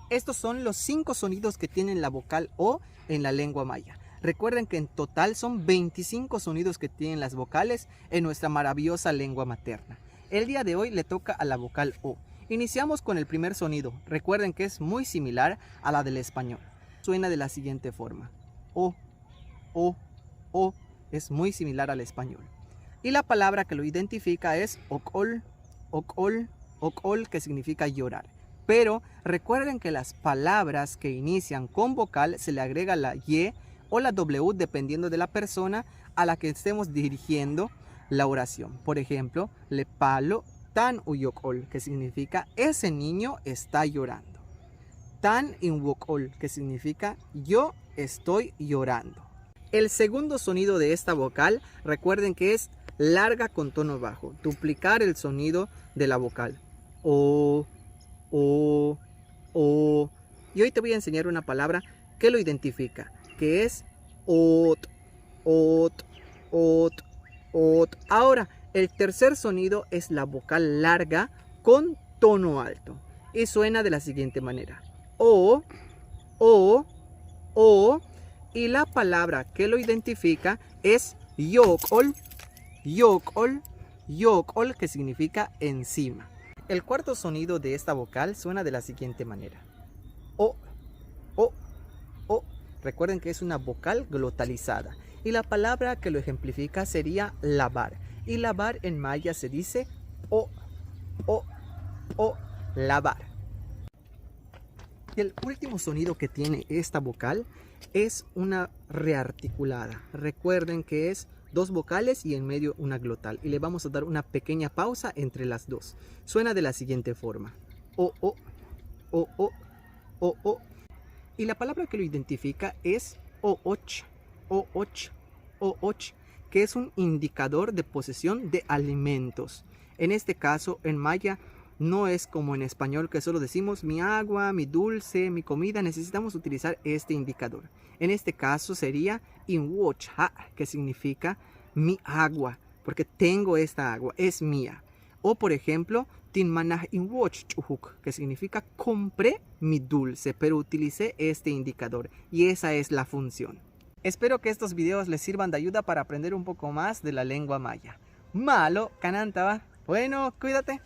Estos son los 5 sonidos que tienen la vocal O en la lengua maya. Recuerden que en total son 25 sonidos que tienen las vocales en nuestra maravillosa lengua materna. El día de hoy le toca a la vocal O. Iniciamos con el primer sonido. Recuerden que es muy similar a la del español. Suena de la siguiente forma. O, O, O. Es muy similar al español. Y la palabra que lo identifica es okol, okol, okol, que significa llorar. Pero recuerden que las palabras que inician con vocal se le agrega la Y o la W dependiendo de la persona a la que estemos dirigiendo la oración. Por ejemplo, le palo tan uyokol, que significa ese niño está llorando. Tan inwokol, que significa yo estoy llorando. El segundo sonido de esta vocal, recuerden que es larga con tono bajo. Duplicar el sonido de la vocal. O, O, O. Y hoy te voy a enseñar una palabra que lo identifica, que es ot, ot, ot, ot. Ahora, el tercer sonido es la vocal larga con tono alto. Y suena de la siguiente manera. O, O, O. Y la palabra que lo identifica es yokol, yokol, yokol, que significa encima. El cuarto sonido de esta vocal suena de la siguiente manera. O, O, O. Recuerden que es una vocal glotalizada. Y la palabra que lo ejemplifica sería lavar. Y lavar en maya se dice O, O, lavar. Y el último sonido que tiene esta vocal es una rearticulada. Recuerden que es 2 vocales y en medio una glotal. Y le vamos a dar una pequeña pausa entre las dos. Suena de la siguiente forma. O, O, O, O, O, O. Y la palabra que lo identifica es O-och, O-och, O-och, que es un indicador de posesión de alimentos. En este caso, en maya, no es como en español que solo decimos mi agua, mi dulce, mi comida. Necesitamos utilizar este indicador. En este caso sería inwocha, que significa mi agua, porque tengo esta agua, es mía. O por ejemplo, tinmanah inwoch chuhuk, que significa compré mi dulce, pero utilicé este indicador y esa es la función. Espero que estos videos les sirvan de ayuda para aprender un poco más de la lengua maya. Malo, kananta. Bueno, cuídate.